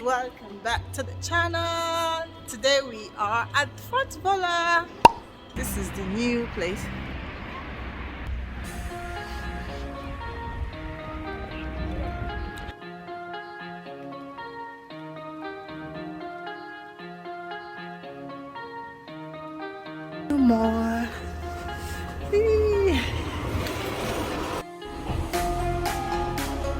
Welcome back to the channel. Today we are at Fort Vola. This is the new place. More.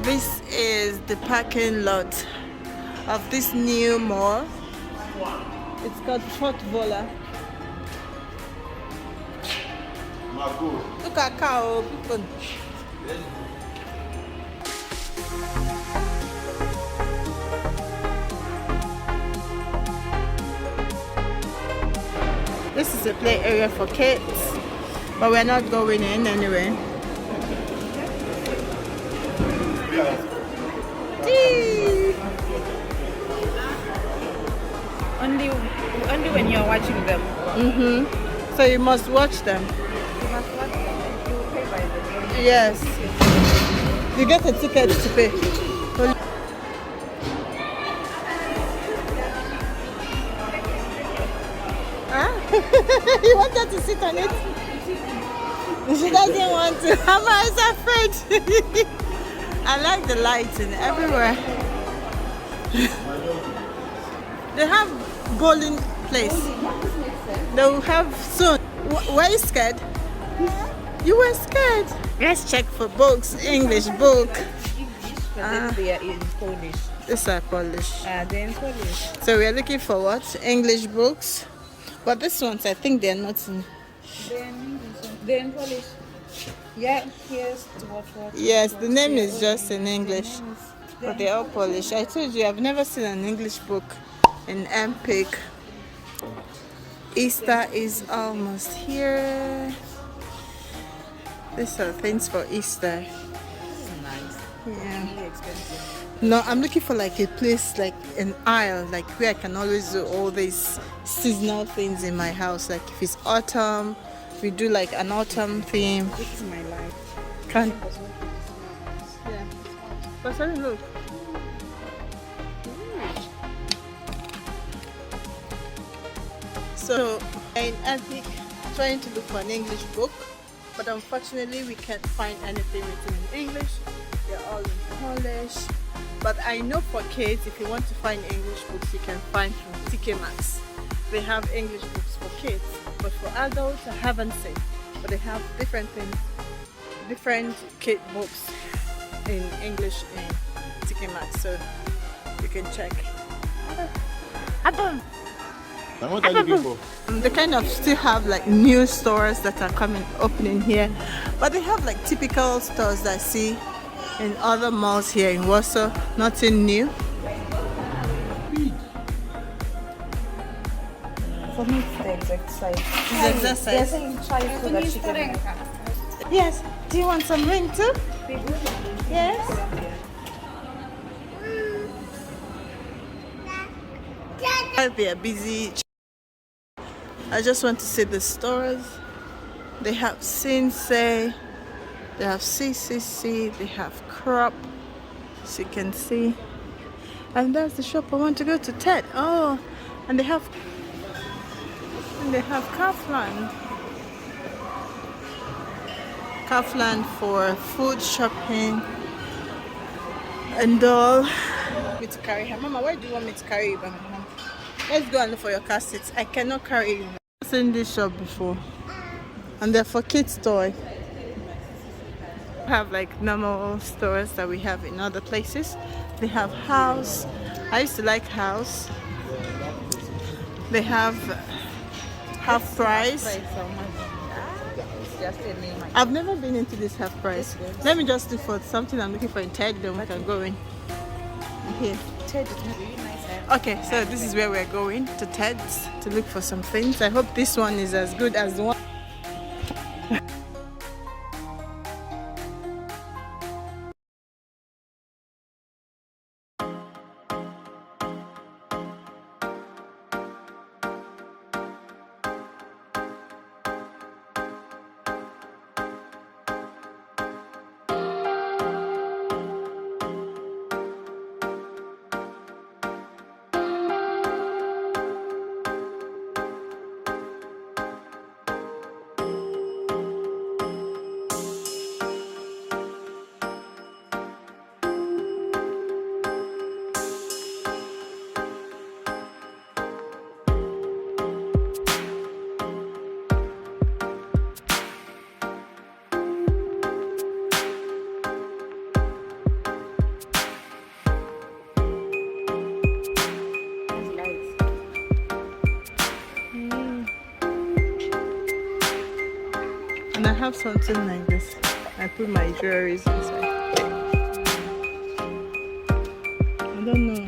This is the parking lot of this new mall. It's called Fort Vola. Look at cow people. This is a play area for kids, but we're not going in anyway. Only when you're watching them. So you must watch them. You must watch them. You pay by them. Yes. You get a ticket to pay. Huh? You want her to sit on it? She doesn't want to. Mama is afraid. I like the lighting everywhere. They have bowling place. They will have soon. Were you scared? Yeah. You were scared. Let's check for books. English book. They are in Polish. These are Polish. They're in Polish. So we are looking for what? English books. But these ones, I think they're not in. They're in English. They're in Polish. Yeah, here's what. Yes, the name is just in English. But they're all Polish. I told you, I've never seen an English book in MPIC. Easter is almost here. These are things for Easter. This is nice. Yeah. Really expensive. No, I'm looking for like a place, like an aisle, like where I can always do all these seasonal things in my house. Like if it's autumn, we do like an autumn theme. This is my life. Can yeah. But sorry, look. So in Epic, trying to look for an English book, but unfortunately we can't find anything written in English. They're all in Polish. But I know for kids, if you want to find English books, you can find from TK Maxx. They have English books for kids, but for adults, I haven't seen. But they have different things, different kid books in English in TK Maxx, so you can check. Adam. And what are you looking for? They kind of still have like new stores that are opening here, but they have like typical stores that I see in other malls here in Warsaw. Nothing new. For me, it's the exact size. It's the exact size. They're saying size so that she can. Yes. Do you want some ring too? Yes. They are busy. I just want to see the stores. They have Sensei, they have CCC, they have Crop, as you can see. And that's the shop I want to go to, Ted. Oh, and they have Kaufland. Kaufland for food shopping and all. Me to carry her. Mama, where do you want me to carry you by my hand? Let's go and look for your car seats. I cannot carry you. I've seen this shop before. And they're for kids' toys. Have like normal stores that we have in other places. They have House. I used to like House. They have half price. I've never been into this half price. Let me just look for something I'm looking for in Ted, then we can go in. Here. Ted is really nice. Okay, so this is where we're going, to Ted's, to look for some things. I hope this one is as good as the one. And I have something like this. I put my jewelries inside. I don't know.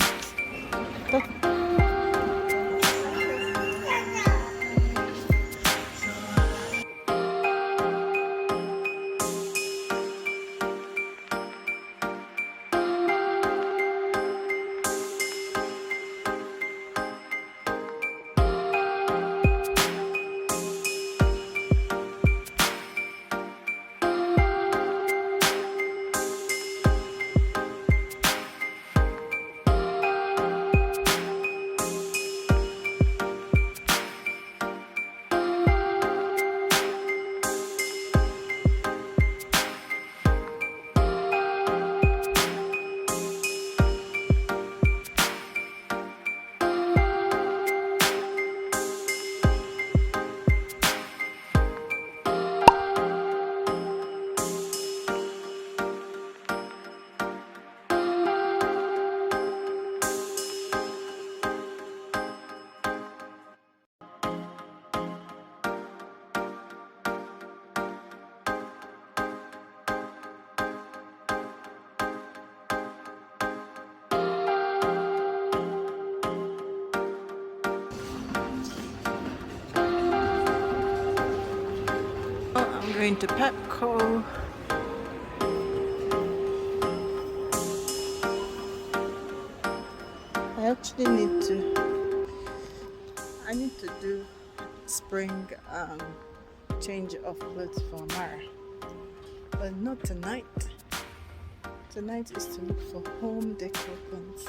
I'm going to Pepco. I actually need to do spring change of clothes for Mara, but not tonight. Tonight is to look for home decor things.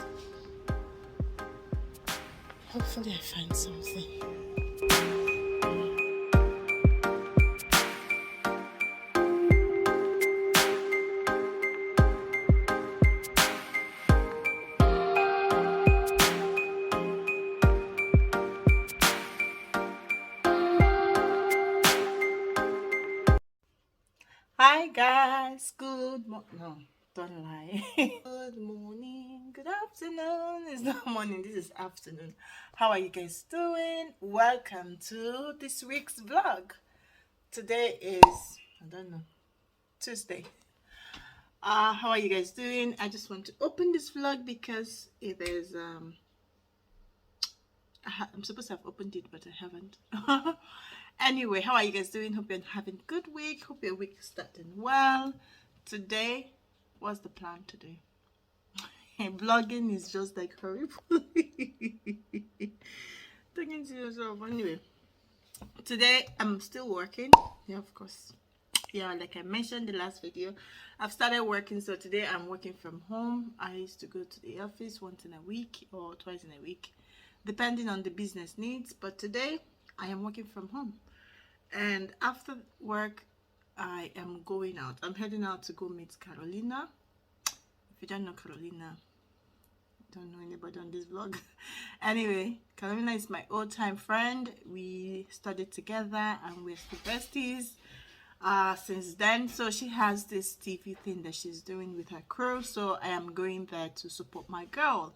Hopefully I find something. Hi guys, good morning. No, don't lie. Good morning. Good afternoon. It's not morning, this is afternoon. How are you guys doing? Welcome to this week's vlog. Today is, I don't know, Tuesday. How are you guys doing? I just want to open this vlog because it is I'm supposed to have opened it, but I haven't. Anyway, how are you guys doing? Hope you're having a good week. Hope your week is starting well. Today, what's the plan today? Vlogging is just like horrible. Talking to yourself. Anyway, today I'm still working. Yeah, of course. Yeah, like I mentioned in the last video, I've started working. So today I'm working from home. I used to go to the office once in a week or twice in a week, depending on the business needs. But today I am working from home, and after work I am going out. I'm heading out to go meet Carolina. If you don't know Carolina, don't know anybody on this vlog. Anyway, Carolina is my old-time friend. We studied together and we're still besties since then. So she has this TV thing that she's doing with her crew, so I am going there to support my girl.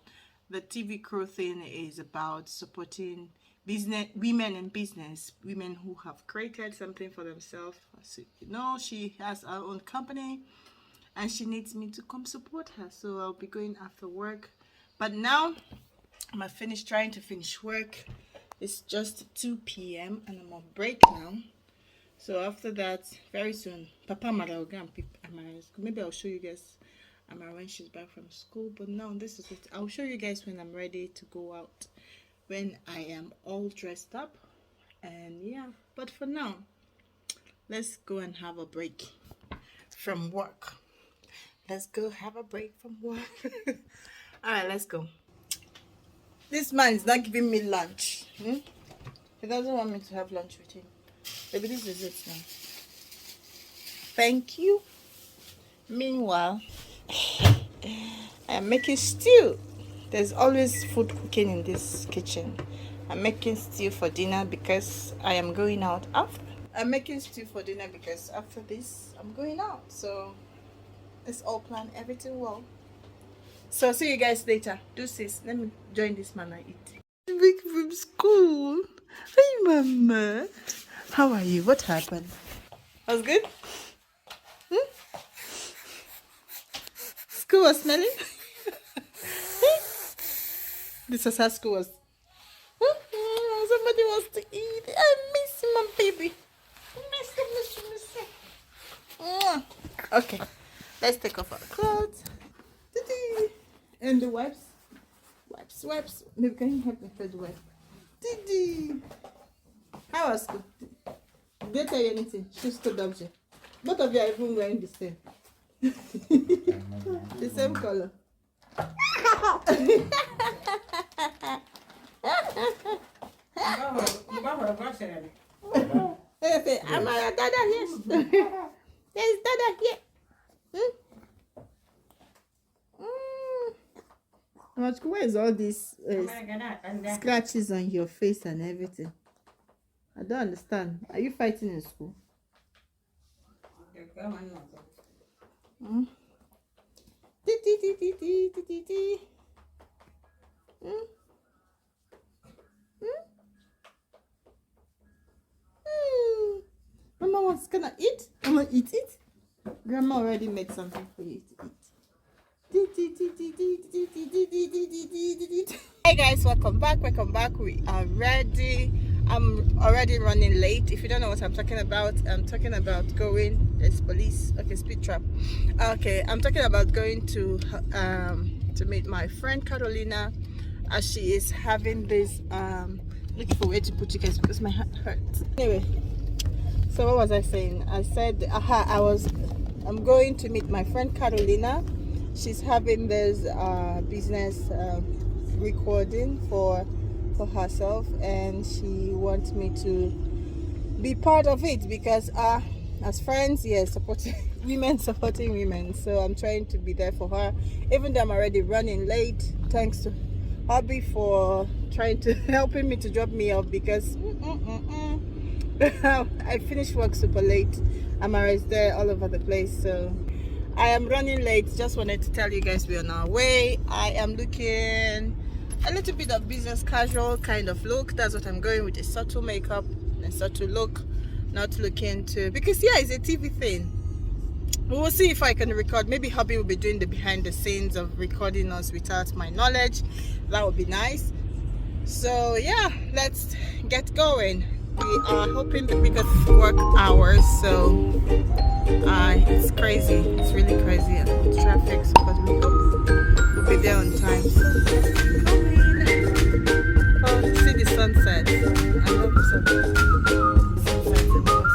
The TV crew thing is about supporting women in business, women who have created something for themselves. So, you know, she has her own company and she needs me to come support her, so I'll be going after work. But now I'm trying to finish work. It's just 2 p.m. and I'm on break now. So after that, very soon, Papa Mara will go and pick Amara. Maybe I'll show you guys Amara when she's back from school. But now this is it. I'll show you guys when I'm ready to go out, when I am all dressed up. And yeah, but for now, let's go and have a break from work. Let's go have a break from work. All right, let's go. This man is not giving me lunch. He doesn't want me to have lunch with him. Maybe this is it now. Thank you. Meanwhile, I am making stew. There's always food cooking in this kitchen. I'm making stew for dinner because I am going out after. I'm making stew for dinner because after this, I'm going out. So it's all planned, everything well. So see you guys later. Do sis. Let me join this man and eat. Back from school. Hi, Mama. How are you? What happened? Was good? School was smelling? This was how school was. Somebody wants to eat. I miss my baby. Miss you. Okay. Let's take off our clothes. And the wipes. Wipes. Maybe can you help me fill the wipe? How was school? Did they tell you anything? She stood up here. Both of you are even wearing the same. The same color. Am I Dada here? There's Dada here. Where is all these scratches on your face and everything? I don't understand. Are you fighting in school? Mama wants gonna eat. I'm gonna eat it. Grandma already made something for you to eat. Hey guys, welcome back. We are ready. I'm already running late. If you don't know what I'm talking about going, there's police. Okay, speed trap. Okay, I'm talking about going to meet my friend Carolina, as she is having this looking for where to put you guys because my heart hurts. Anyway, so what was I saying? I said I'm going to meet my friend Carolina. She's having this business recording for herself, and she wants me to be part of it because as friends, supporting women. So I'm trying to be there for her, even though I'm already running late. Thanks to Hobby for trying to helping me to drop me off because I finished work super late. Amara is there all over the place, so I am running late. Just wanted to tell you guys we're on our way. I am looking a little bit of business casual kind of look. That's what I'm going with, a subtle makeup and subtle look. Not looking to, because yeah, it's a TV thing. We will see if I can record. Maybe hubby will be doing the behind the scenes of recording us without my knowledge. That would be nice. So yeah, let's get going. We are hoping the biggest work hours, so it's crazy. It's really crazy and traffic, so but we hope we'll be there on time. So oh, see the sunset. I love the sunset in Warsaw.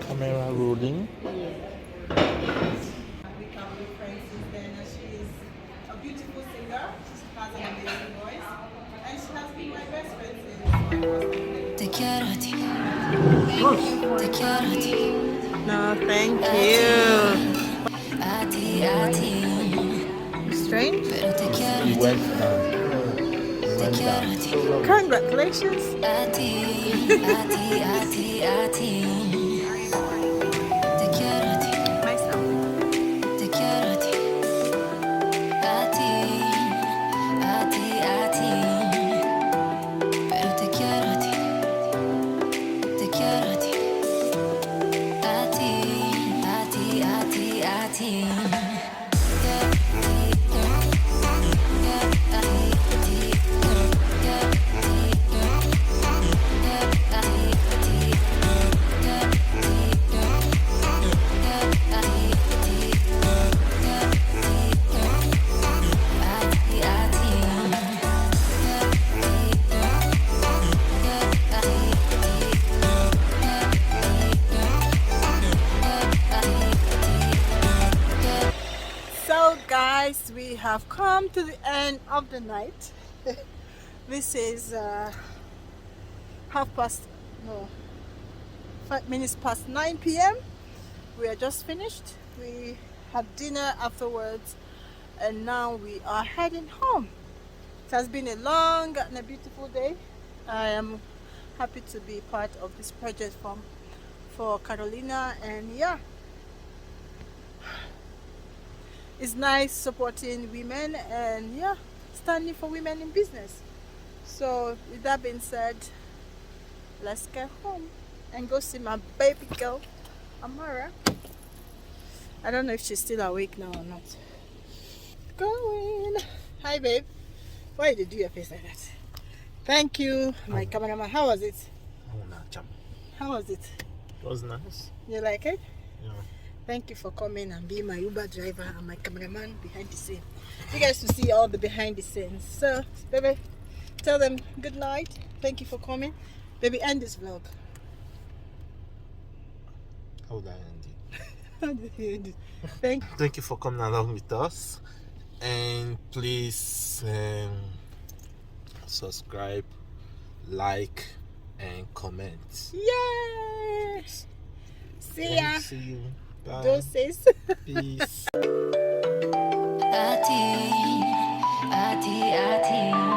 Camera rolling. We can be friends since then. She is a beautiful singer. She has an amazing voice, and she has been my best friend since. Te quiero a ti. Te quiero a ti. No, thank you. A ti, a ti. Strange. Pero te quiero He a ti. went down. Te quiero a ti. Congratulations. A ti, a ti, a ti, a ti. Te quiero a ti. Myself. Te quiero a ti. A ti, a ti, a ti. Pero te quiero a ti. Te quiero a ti. A ti, a ti, a ti, a ti. So guys, we have come to the end of the night. This is 5 minutes past 9 p.m. We are just finished. We had dinner afterwards, and now we are heading home. It has been a long and a beautiful day. I am happy to be part of this project for Carolina, and yeah, it's nice supporting women and yeah, standing for women in business. So with that being said, let's get home and go see my baby girl Amara. I don't know if she's still awake now or not. Going. Hi babe. Why did you do your face like that? Thank you, my cameraman. How was it? Oh, nah, chum. How was it? It was nice. You like it? Yeah. Thank you for coming and being my Uber driver and my cameraman behind the scene. You guys to see all the behind the scenes. So, baby, tell them good night. Thank you for coming. Baby, end this vlog. How would I end it? How do you end it? Thank you for coming along with us, and please subscribe, like, and comment. Yes. See ya. See you. Bye. Doses. Peace. A ti, a ti, a ti.